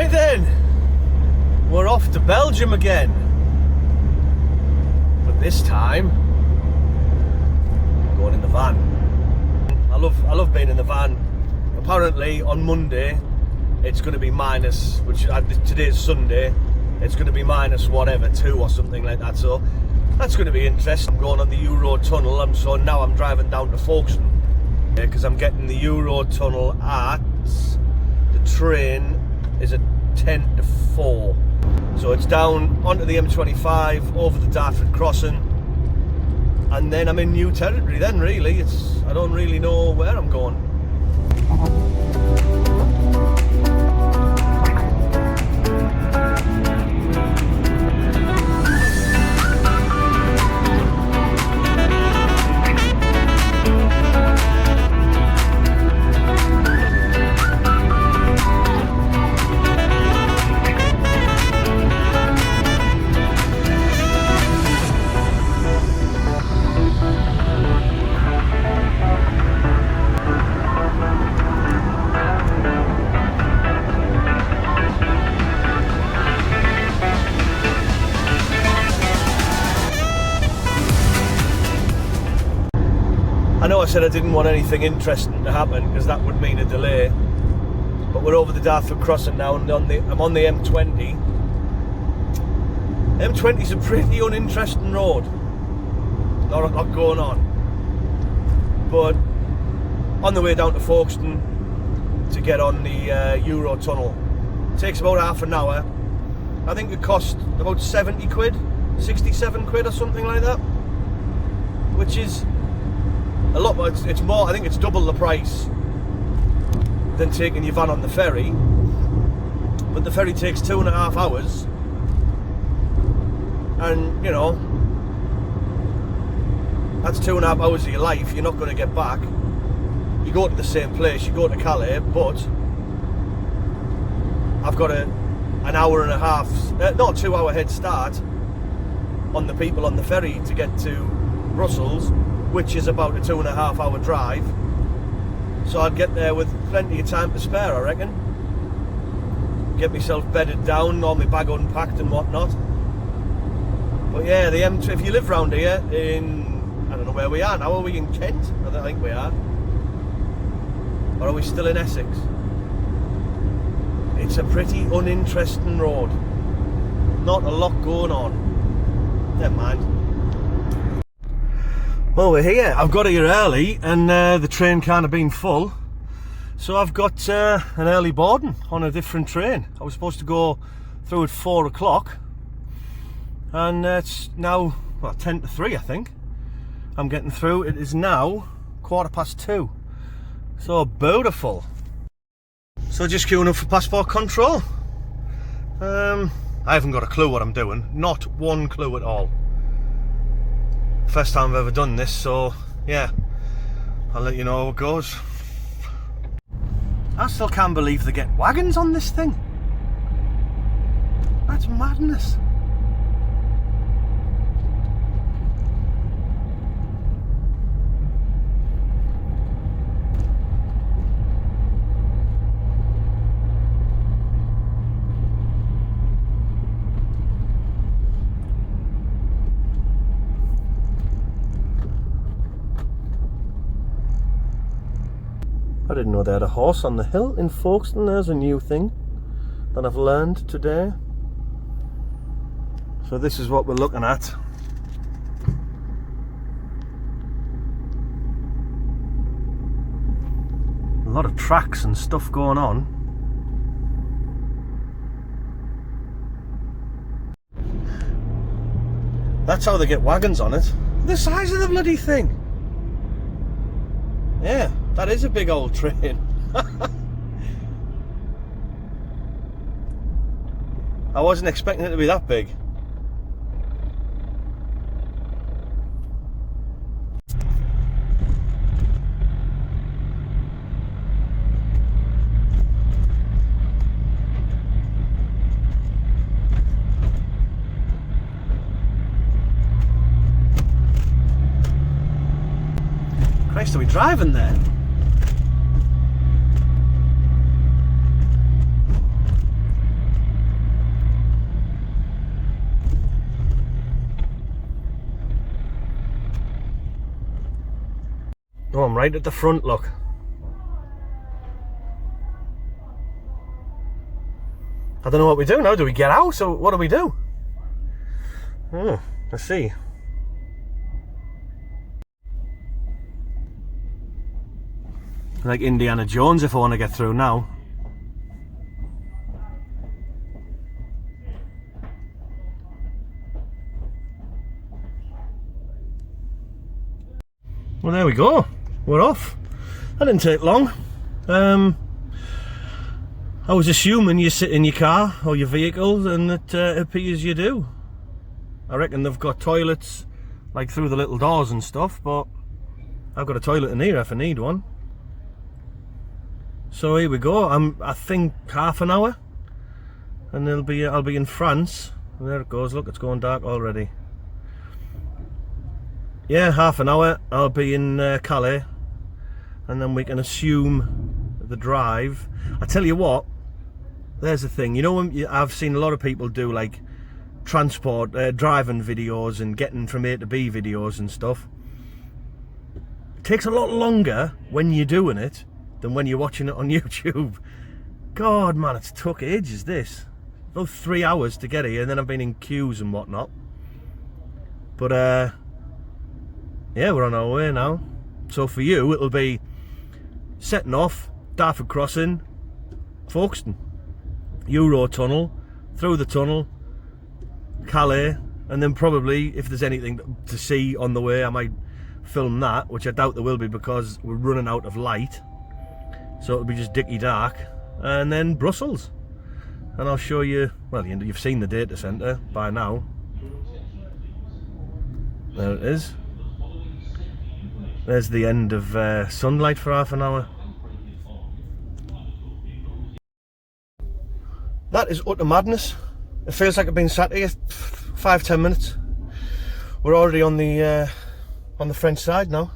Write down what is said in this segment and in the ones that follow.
Right then, we're off to Belgium again, but this time I'm going in the van. I love being in the van. Apparently on Monday it's going to be minus, which today's Sunday, it's going to be minus whatever 2 or something like that, so that's going to be interesting. I'm going on the Euro tunnel, so now I'm driving down to Folkestone because I'm getting the Euro tunnel at, the train is at 10 to 4, so it's down onto the M25 over the Dartford crossing, and then I'm in new territory then. Really, I don't really know where I'm going. I know I said I didn't want anything interesting to happen because that would mean a delay, but we're over the Dartford crossing now and I'm on the M20. M20 is a pretty uninteresting road, not a lot going on, but on the way down to Folkestone to get on the Euro tunnel, it takes about half an hour. I think it cost about 70 quid, 67 quid or something like that, which is a lot, but it's more, I think it's double the price than taking your van on the ferry. But the ferry takes 2.5 hours, and you know, that's 2.5 hours of your life you're not going to get back. You go to the same place, you go to Calais, but I've got an hour and a half, not 2 hour head start on the people on the ferry to get to Brussels, which is about a 2.5 hour drive. So I'd get there with plenty of time to spare, I reckon. Get myself bedded down, all my bag unpacked and whatnot. But yeah, the M2, if you live round here in, I don't know where we are now, are we in Kent? I don't think we are. Or are we still in Essex? It's a pretty uninteresting road. Not a lot going on. Never mind. Well, we're here. I've got here early and the train kind of been full, so I've got an early boarding on a different train. I was supposed to go through at 4 o'clock and it's now, well, 10 to 3 I think. I'm getting through. It is now 2:15, so beautiful. So just queuing up for passport control. I haven't got a clue what I'm doing, not one clue at all. First time I've ever done this, so yeah, I'll let you know how it goes. I still can't believe they get wagons on this thing. That's madness. I didn't know they had a horse on the hill in Folkestone. There's a new thing that I've learned today. So this is what we're looking at. A lot of tracks and stuff going on. That's how they get wagons on it. The size of the bloody thing. Yeah. That is a big old train. I wasn't expecting it to be that big. Christ, are we driving there? I'm right at the front, look. I don't know what we do now. Do we get out? So what do we do? Oh, let's see. Like Indiana Jones if I want to get through now. Well, there we go. We're off. That didn't take long. I was assuming you sit in your car or your vehicle and it appears you do. I reckon they've got toilets like through the little doors and stuff, but I've got a toilet in here if I need one. So here we go. I think half an hour and I'll be in France. There it goes. Look, it's going dark already. Yeah, half an hour. I'll be in Calais, and then we can assume the drive. I tell you what, there's the thing. You know, I've seen a lot of people do like transport, driving videos and getting from A to B videos and stuff. It takes a lot longer when you're doing it than when you're watching it on YouTube. God, man, it's took ages. This about 3 hours to get here, and then I've been in queues and whatnot. But yeah, we're on our way now. So for you, it'll be setting off, Dartford Crossing, Folkestone, Eurotunnel, through the tunnel, Calais, and then probably, if there's anything to see on the way, I might film that, which I doubt there will be because we're running out of light. So it'll be just dicky dark. And then Brussels. And I'll show you, well, you've seen the data centre by now. There it is. There's the end of sunlight for half an hour. That is utter madness. It feels like I've been sat here 5-10 minutes. We're already on the French side now.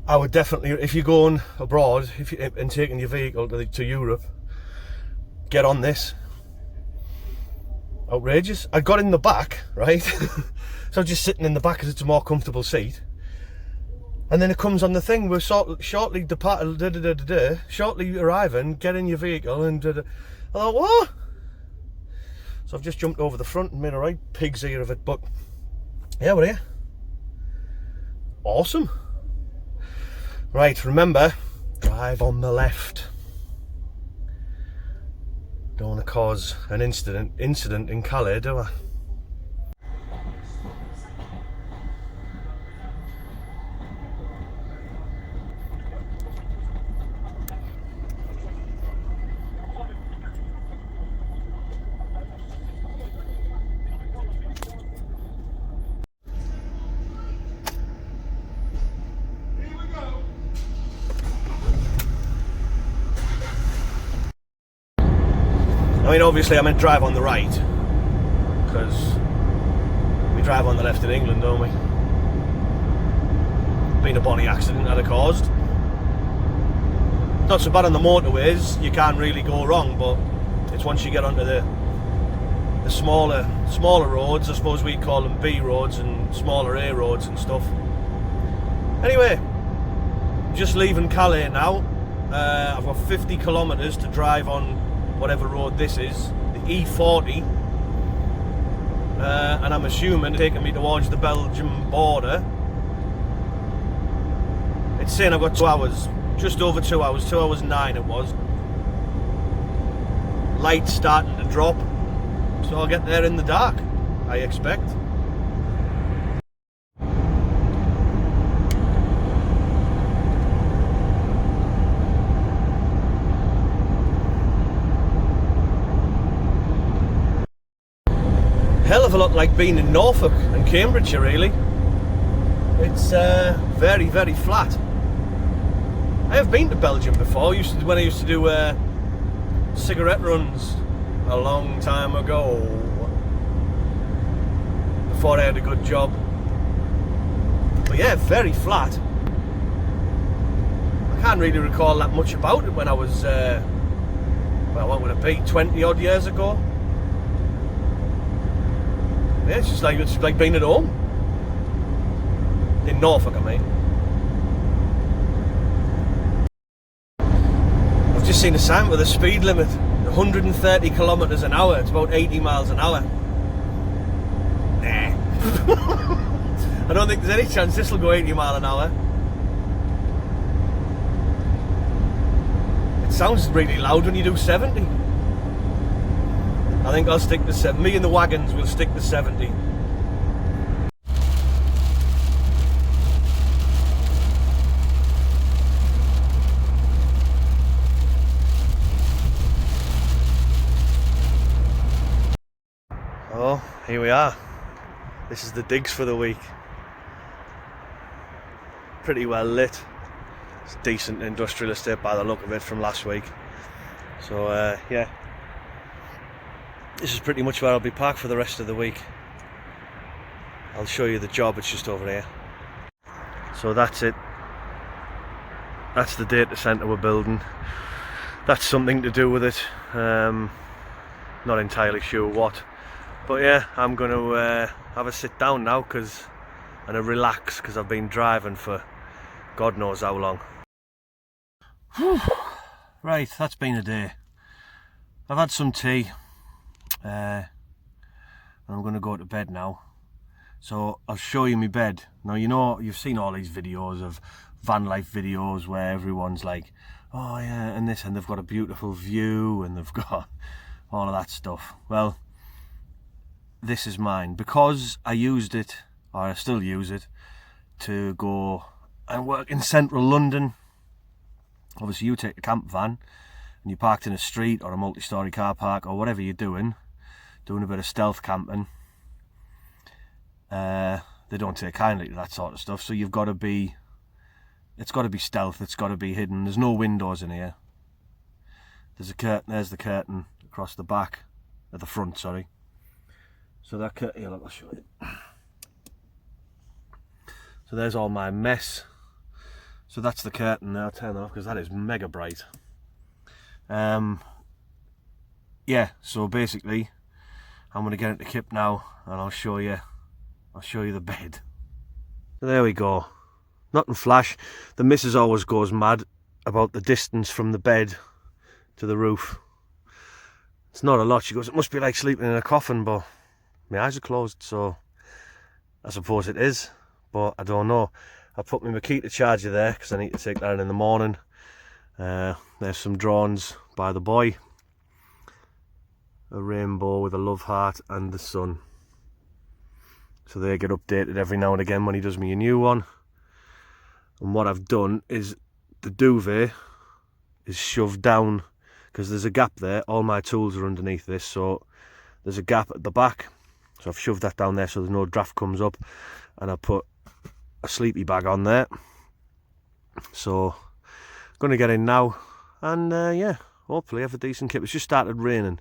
I would definitely, if you're going abroad and taking your vehicle to Europe, get on this. Outrageous. I got in the back, right? So I'm just sitting in the back because it's a more comfortable seat. And then it comes on the thing, we're shortly departing, shortly arriving, get in your vehicle, and I thought, what? So I've just jumped over the front and made a right pig's ear of it, but yeah, we're here. Awesome. Right, remember, drive on the left. Don't want to cause an incident in Calais, do I? I mean, obviously I meant drive on the right, because we drive on the left in England, don't we? Been a bonny accident that I caused. Not so bad on the motorways, you can't really go wrong, but it's once you get onto the smaller roads, I suppose we call them B roads and smaller A roads and stuff. Anyway, just leaving Calais now. I've got 50 kilometres to drive on whatever road this is, the E40, and I'm assuming it's taking me towards the Belgium border. It's saying I've got 2 hours, just over 2 hours, 2 hours 9 it was. Light's starting to drop, so I'll get there in the dark, I expect. Hell of a lot like being in Norfolk and Cambridgeshire, really. It's very, very flat. I have been to Belgium before, when I used to do cigarette runs a long time ago, before I had a good job. But yeah, very flat. I can't really recall that much about it when I was, well, what would it be, 20 odd years ago? Yeah, it's like being at home. In Norfolk, I mean. I've just seen a sign with a speed limit, 130 kilometres an hour. It's about 80 miles an hour. Nah. I don't think there's any chance this will go 80 mile an hour. It sounds really loud when you do 70. I think I'll stick to 70. Me and the wagons will stick to 70. Oh, here we are. This is the digs for the week. Pretty well lit. It's a decent industrial estate by the look of it from last week. So yeah, this is pretty much where I'll be parked for the rest of the week. I'll show you the job, it's just over here. So that's it. That's the data centre we're building. That's something to do with it. Not entirely sure what. But yeah, I'm going to have a sit down now and a relax, because I've been driving for God knows how long. Right, that's been a day. I've had some tea and I'm going to go to bed now. So I'll show you my bed. Now, you know, you've seen all these videos of van life videos where everyone's like, oh yeah, and this, and they've got a beautiful view and they've got all of that stuff. Well, this is mine, because I used it, or I still use it, to go and work in central London. Obviously you take a camp van and you parked in a street or a multi-storey car park or whatever you're doing a bit of stealth camping. They don't take kindly to that sort of stuff, so you've got to be, it's got to be stealth, it's got to be hidden. There's no windows in here. There's a curtain, there's the curtain across the back, at the front, sorry. So that curtain, here, look, I'll show you. So there's all my mess. So that's the curtain now. I'll turn that off because that is mega bright. Yeah, so basically I'm going to get into kip now and I'll show you the bed. So there we go. Nothing flash. The missus always goes mad about the distance from the bed to the roof. It's not a lot. She goes, it must be like sleeping in a coffin, but my eyes are closed, so I suppose it is, but I don't know. I put my Makita charger there because I need to take that in the morning. There's some drawings by the boy. A rainbow with a love heart and the sun. So they get updated every now and again when he does me a new one. And what I've done is the duvet is shoved down because there's a gap there. All my tools are underneath this, so there's a gap at the back. So I've shoved that down there so there's no draft comes up, and I put a sleepy bag on there. So I'm going to get in now and yeah, hopefully have a decent kip. It's just started raining,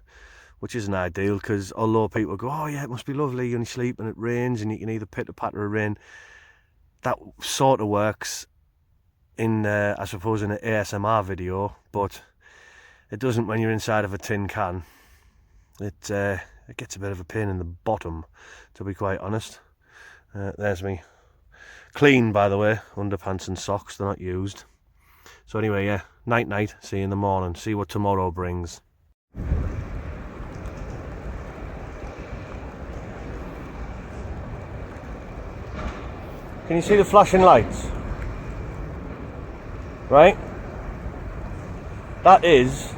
which isn't ideal, because although people go, oh yeah, it must be lovely when you sleep and it rains and you can either pitter patter of rain, that sort of works in I suppose in an ASMR video, but it doesn't when you're inside of a tin can. It gets a bit of a pain in the bottom, to be quite honest. There's me. Clean, by the way, underpants and socks, they're not used. So anyway, yeah, night night, see you in the morning, see what tomorrow brings. Can you see the flashing lights? Right? That is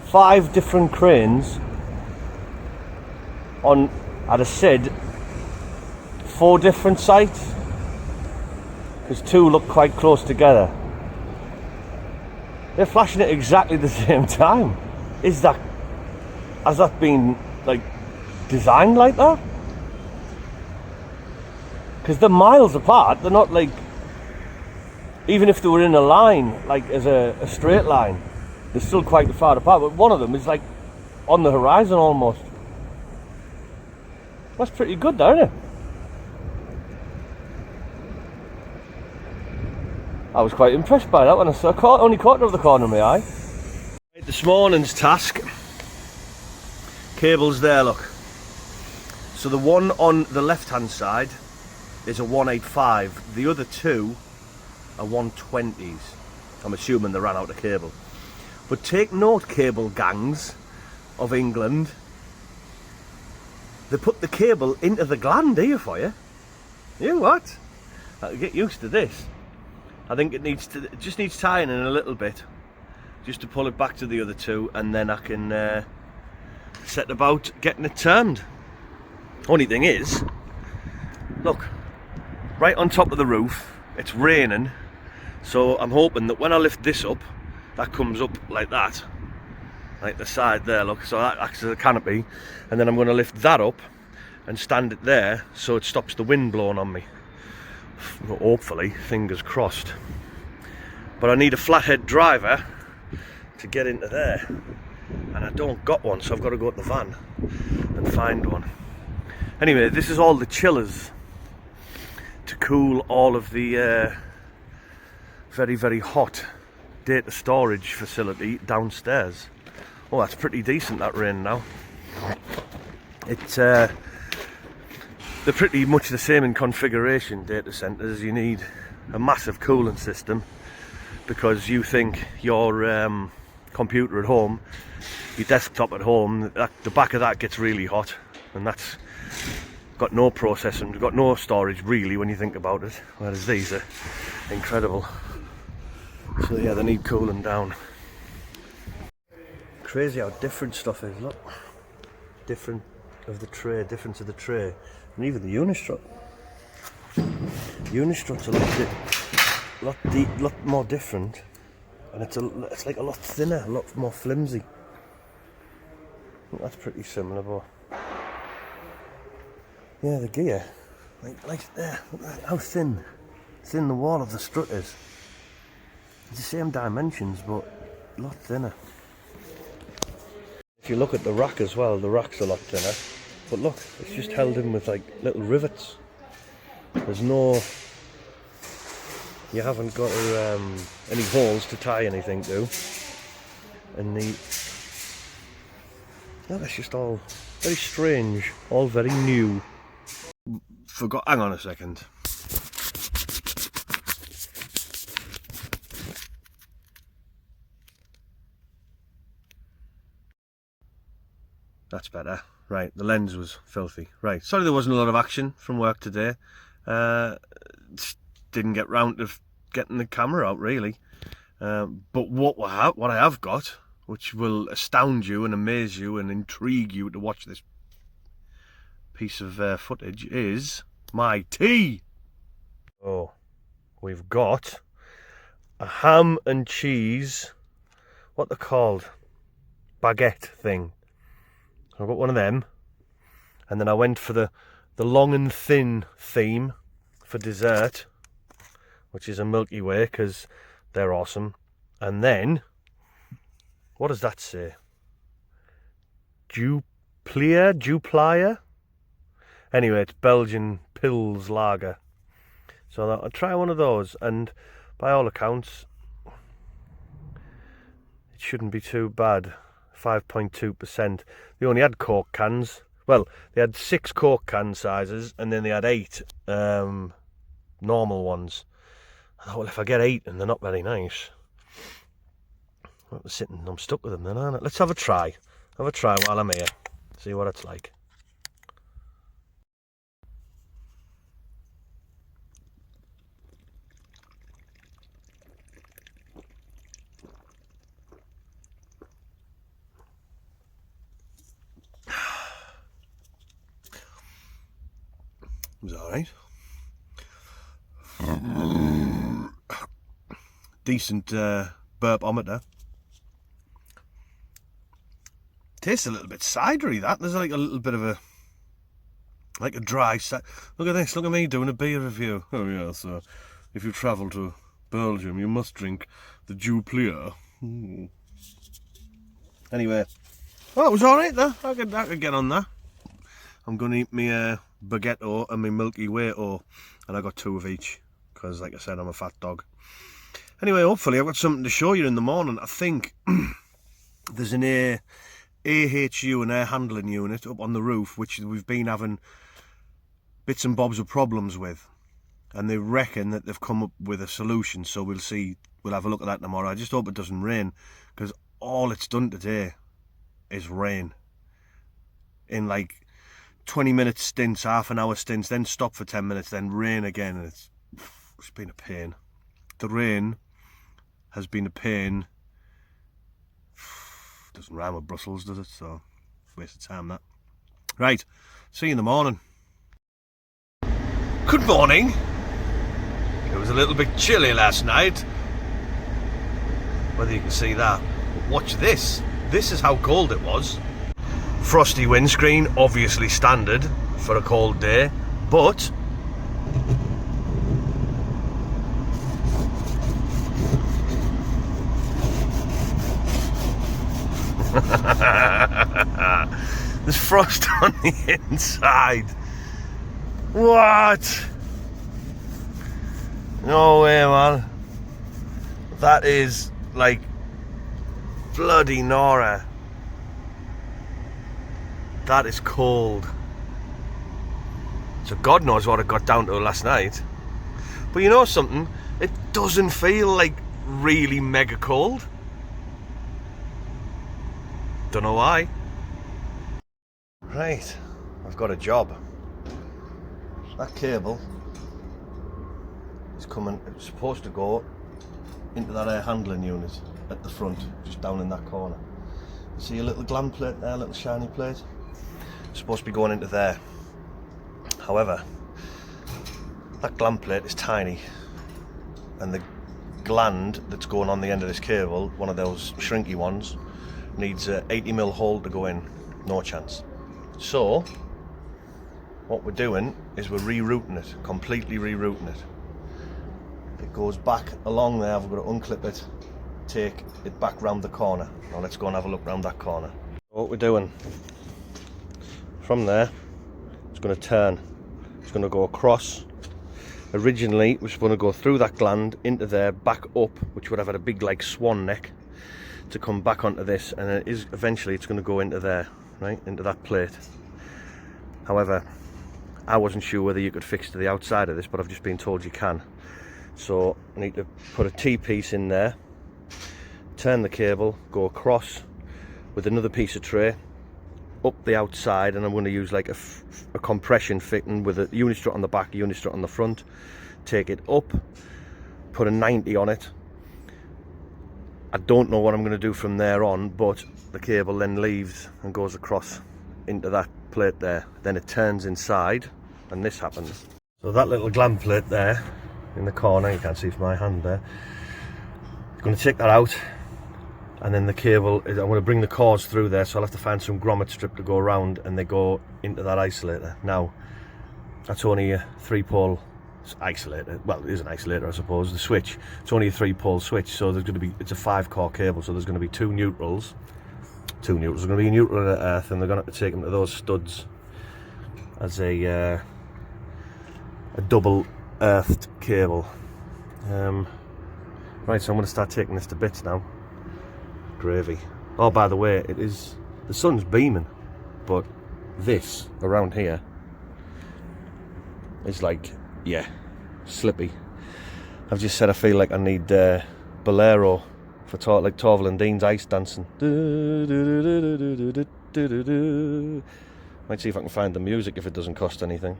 5 different cranes on, I'd have said, 4 different sites, because 2 look quite close together. They're flashing at exactly the same time. Has that been like designed like that? Because they're miles apart. They're not like, even if they were in a line, like as a straight line, they're still quite far apart. But one of them is like on the horizon almost. That's pretty good, though, isn't it? I was quite impressed by that when I saw only caught it over the corner of my eye. This morning's task. Cables there, look. So the one on the left hand side is a 185. The other two are 120s. I'm assuming they ran out of cable. But take note, cable gangs of England. They put the cable into the gland here for you. You what? I'll get used to this. I think it just needs tying in a little bit, just to pull it back to the other two, and then I can set about getting it turned. Only thing is, look, right on top of the roof, it's raining, so I'm hoping that when I lift this up, that comes up like that, like the side there, look, so that acts as a canopy, and then I'm going to lift that up and stand it there so it stops the wind blowing on me. Hopefully, fingers crossed. But I need a flathead driver to get into there, and I don't got one, so I've got to go to the van and find one. Anyway, this is all the chillers to cool all of the very, very hot data storage facility downstairs. Oh, that's pretty decent, that rain now. It's they're pretty much the same in configuration, data centers. You need a massive cooling system because you think your computer at home, your desktop at home, the back of that gets really hot, and that's got no processing, got no storage really when you think about it, whereas these are incredible. So yeah, they need cooling down. Crazy how different stuff is, look. Different of the tray, different to the tray. And even the unistrut. Unistrut's a lot more different, and it's like a lot thinner, a lot more flimsy. I think that's pretty similar, but yeah, the gear, like there, look at how thin the wall of the strut is. It's the same dimensions, but a lot thinner. If you look at the rack as well, the rack's a lot thinner. But look, it's just held in with like little rivets. There's no, you haven't got any holes to tie anything to. And yeah, that's just all very strange, all very new. Hang on a second. That's better. Right, the lens was filthy. Right, sorry there wasn't a lot of action from work today. Just didn't get round to getting the camera out really. But what I have got, which will astound you and amaze you and intrigue you to watch this piece of footage, is my tea. Oh, we've got a ham and cheese, what they're called, baguette thing. I got one of them, and then I went for the long and thin theme for dessert, which is a Milky Way because they're awesome. And then, what does that say? Duplier? Anyway, it's Belgian Pils Lager. So I'll try one of those, and by all accounts, it shouldn't be too bad. 5.2%. They only had Coke cans. Well, they had 6 Coke can sizes, and then they had 8 normal ones. I thought, well, if I get 8 and they're not very nice, I'm stuck with them then, aren't I? Let's have a try. Have a try while I'm here. See what it's like. It was alright. Decent burpometer. Tastes a little bit cidery, that. There's like a little bit of a dry side. Look at this, look at me doing a beer review. Oh yeah, so if you travel to Belgium, you must drink the Duplier. Anyway, oh, it was alright there. I could get on that. I'm going to eat my baguette and my Milky Way, and I got 2 of each because, like I said, I'm a fat dog. Anyway, hopefully I've got something to show you in the morning. I think there's an AHU, an air handling unit, up on the roof, which we've been having bits and bobs of problems with. and they reckon that they've come up with a solution, so we'll see. We'll have a look at that tomorrow. I just hope it doesn't rain, because all it's done today is rain. In like 20-minute stints, half-an-hour stints, then stop for 10 minutes, then rain again, and it's been a pain. The rain has been a pain. Doesn't rhyme with Brussels, does it? So, waste of time, that. Right, see you in the morning. Good morning. It was a little bit chilly last night. Whether you can see that. But watch this. This is how cold it was. Frosty windscreen, obviously standard for a cold day, but there's frost on the inside. What? No way, man. That is like bloody Nora. That is cold. So God knows what it got down to last night. But you know something? It doesn't feel like really mega cold. Don't know why. Right, I've got a job. That cable is coming, it's supposed to go into that air handling unit at the front, just down in that corner. See a little glam plate there, a little shiny plate? It's supposed to be going into there. However, that glam plate is tiny, and the gland that's going on the end of this cable, one of those shrinky ones, needs a 80mm hole to go in. No chance. So what we're doing is we're rerouting it, completely rerouting it. It goes back along there. I've got to unclip it, take it back round the corner. Now let's go and have a look round that corner. What we're doing, from there, it's going to turn. It's going to go across. Originally it was going to go through that gland into there, back up, which would have had a big like swan neck, to come back onto this, and it is eventually it's going to go into there, right, into that plate. However, I wasn't sure whether you could fix to the outside of this, but I've just been told you can. So I need to put a T-piece in there, turn the cable, go across with another piece of tray up the outside, and I'm going to use like a compression fitting with a unit strut on the back, a unit strut on the front, take it up, put a 90 on it. I don't know what I'm going to do from there on, but the cable then leaves and goes across into that plate there. Then it turns inside, and this happens. So that little glam plate there in the corner, you can't see from my hand there, I'm going to take that out, and then the cable, I'm going to bring the cords through there, so I'll have to find some grommet strip to go around, and they go into that isolator. Now, that's only a 3-pole isolator. Well, it is an isolator, I suppose. The switch, it's only a 3-pole switch, so there's going to be, it's a 5-core cable, so there's going to be two neutrals. There's going to be a neutral and an earth, and they're going to have to take them to those studs as a double earthed cable. Right, so I'm going to start taking this to bits now. Gravy. Oh, by the way, it is, the sun's beaming, but this around here is like, yeah, slippy. I've just said I feel like I need Bolero for like Torval and Dean's ice dancing. Might see if I can find the music if it doesn't cost anything.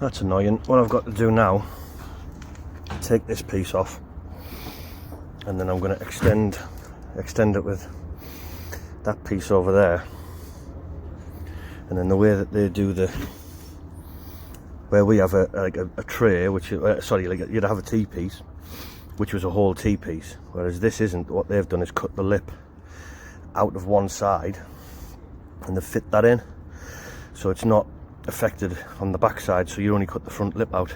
That's annoying. What I've got to do now, take this piece off, and then I'm going to extend it with that piece over there. And then the way that they do where we have a tray, which sorry, like you'd have a T-piece, which was a whole T-piece, whereas this isn't. What they've done is cut the lip out of one side, and they fit that in, so it's not affected on the back side, so you only cut the front lip out.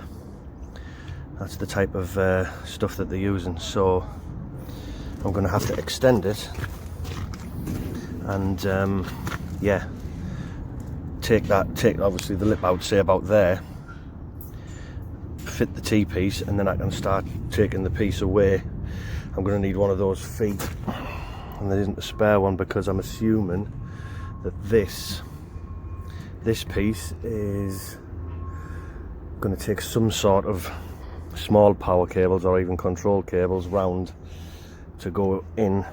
That's the type of stuff that they're using. So I'm going to have to extend it, and yeah, take obviously the lip out, say about there, fit the T-piece, and then I can start taking the piece away. I'm going to need one of those feet, and there isn't a spare one, because I'm assuming that this piece is going to take some sort of small power cables or even control cables round to go in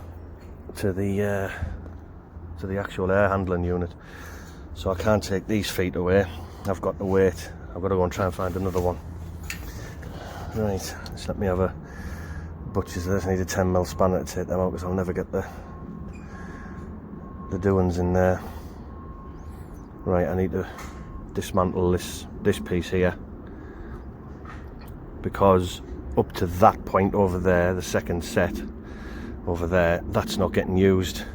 to the actual air handling unit. So I can't take these feet away. I've got to wait. I've got to go and try and find another one. Right, just let me have a butcher's. I just need a 10mm spanner to take them out, because I'll never get the doings in there. Right, I need to dismantle this piece here, because up to that point over there, the second set over there, that's not getting used,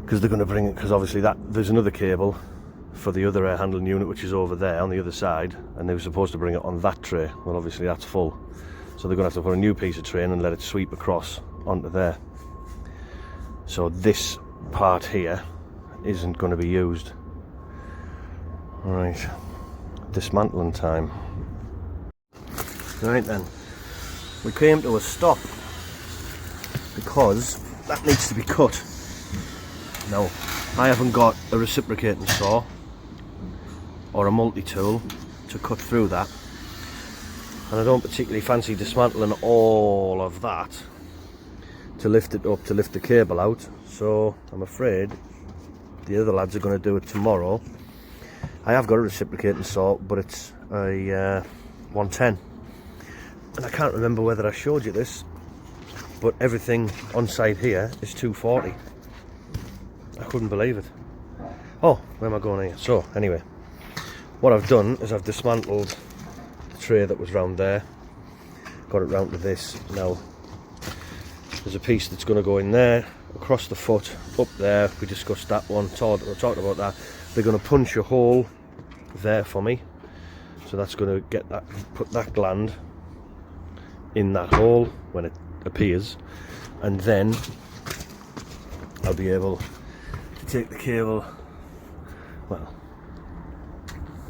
because they're going to bring it, because obviously there's another cable for the other air handling unit, which is over there on the other side, and they were supposed to bring it on that tray. Well, obviously that's full, so they're going to have to put a new piece of train and let it sweep across onto there. So this part here isn't going to be used. Right, dismantling time. Right then, we came to a stop because that needs to be cut. Now, I haven't got a reciprocating saw or a multi-tool to cut through that, and I don't particularly fancy dismantling all of that to lift it up, to lift the cable out, so I'm afraid the other lads are going to do it tomorrow. I have got a reciprocating saw, but it's a 110, and I can't remember whether I showed you this, but everything on site here is 240. I couldn't believe it. Oh, where am I going here? So anyway, what I've done is I've dismantled the tray that was round there, got it round to this. Now there's a piece that's going to go in there, across the foot, up there. We discussed that one, talked about that. They're going to punch a hole there for me, so that's going to get that, put that gland in that hole when it appears, and then I'll be able to take the cable. Well,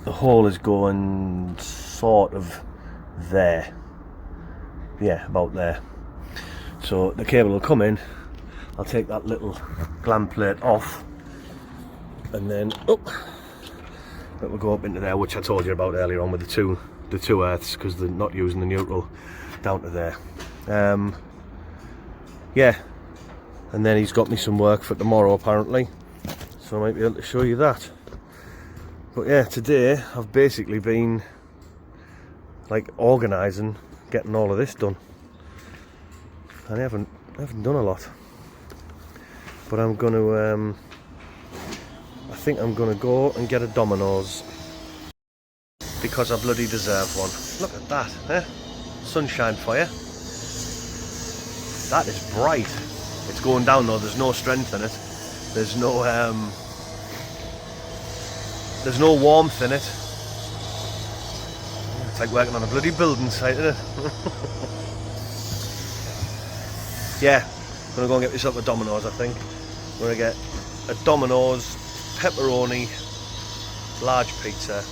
the hole is going sort of there, yeah, about there. So the cable will come in, I'll take that little gland plate off, and then it will go up into there, which I told you about earlier on with the two earths, because they're not using the neutral down to there. Yeah, and then he's got me some work for tomorrow apparently, so I might be able to show you that. But yeah, today I've basically been like organising, getting all of this done, and I haven't done a lot. But I'm going to I think I'm going to go and get a Domino's, because I bloody deserve one. Look at that, eh? Sunshine for you. That is bright. It's going down though, there's no strength in it. There's no warmth in it. It's like working on a bloody building site, isn't it? Yeah, I'm going to go and get myself a Domino's, I think. I'm going to get a Domino's pepperoni large pizza,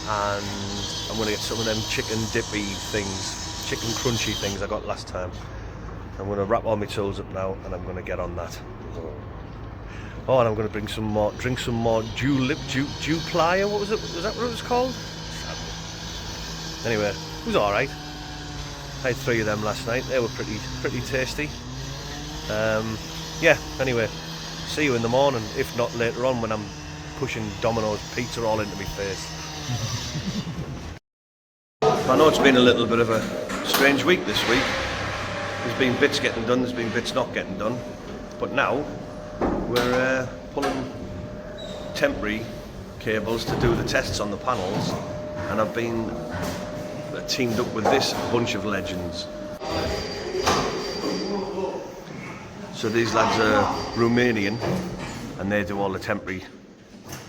and I'm going to get some of them chicken dippy things, chicken crunchy things I got last time. I'm going to wrap all my tools up now, and I'm going to get on that. Oh, and I'm going to drink some more dew plier. What was it? Was that what it was called? Anyway, it was all right. I had 3 of them last night. They were pretty tasty. Yeah. Anyway, see you in the morning. If not later on, when I'm pushing Domino's pizza all into my face. I know it's been a little bit of a strange week this week. There's been bits getting done, there's been bits not getting done. But now we're pulling temporary cables to do the tests on the panels, and I've been teamed up with this bunch of legends. So these lads are Romanian and they do all the temporary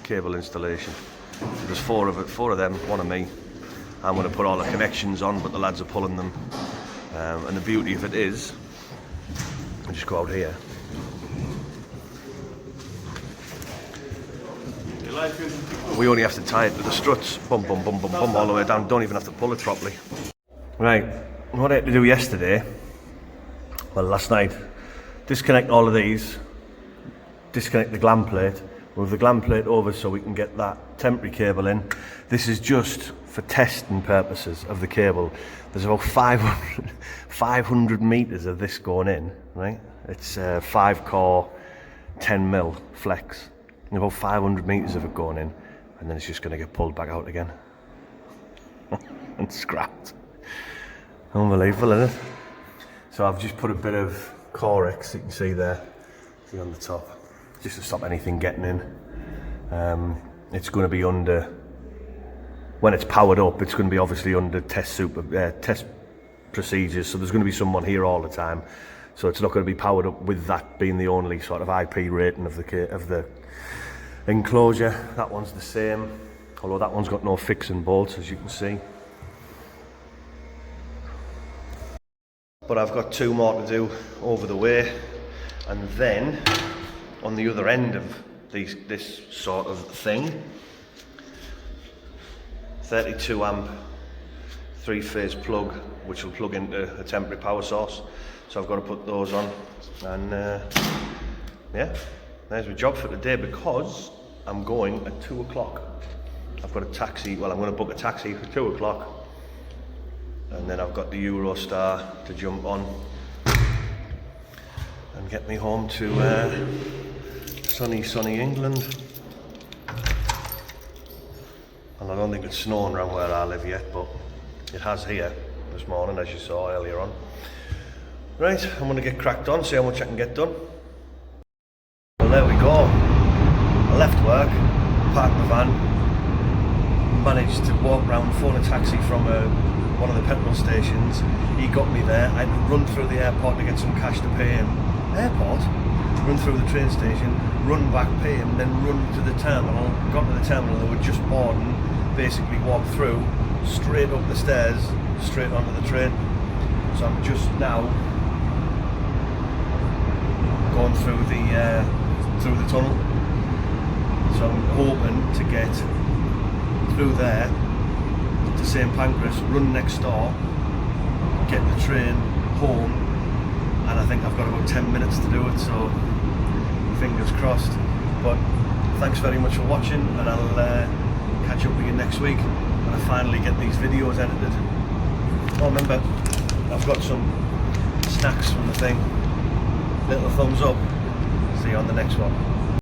cable installation. So there's four of them, one of me. I'm going to put all the connections on, but the lads are pulling them. And the beauty of it is, I just go out here. We only have to tie it to the struts, bum bum bum bum bum, all the way down. Don't even have to pull it properly. Right, what I had to do yesterday, well last night, disconnect all of these, disconnect the gland plate, move the gland plate over so we can get that temporary cable in. This is just for testing purposes of the cable. There's about 500 meters of this going in, right? It's 5-core 10mm flex. And about 500 meters of it going in, and then it's just going to get pulled back out again and scrapped. Unbelievable, isn't it? So I've just put a bit of Corex, you can see there, see on the top, just to stop anything getting in. It's going to be under, when it's powered up, it's going to be obviously under test procedures, so there's going to be someone here all the time. So it's not going to be powered up with that being the only sort of IP rating of the enclosure. That one's the same, although that one's got no fixing bolts, as you can see. But I've got two more to do over the way, and then on the other end of this sort of thing, 32 amp 3-phase plug, which will plug into a temporary power source. So I've got to put those on, and yeah, there's my job for today, because I'm going at 2 o'clock. I've got a taxi, well I'm going to book a taxi for 2 o'clock, and then I've got the Eurostar to jump on and get me home to sunny England. And I don't think it's snowing around where I live yet, but it has here this morning, as you saw earlier on. Right, I'm going to get cracked on, see how much I can get done. Well, there we go. I left work, parked the van, managed to walk around, phone a taxi from one of the petrol stations. He got me there. I had to run through the airport to get some cash to pay him. Airport? Run through the train station, run back, pay him, then run to the terminal. Got to the terminal, they were just boarding, basically walked through, straight up the stairs, straight onto the train. So I'm just now going through the tunnel. So I'm hoping to get through there to St Pancras, run next door, get the train home, and I think I've got about 10 minutes to do it, so fingers crossed. But thanks very much for watching, and I'll catch up with you next week when I finally get these videos edited. Oh, remember, I've got some snacks from the thing. Little thumbs up. See you on the next one.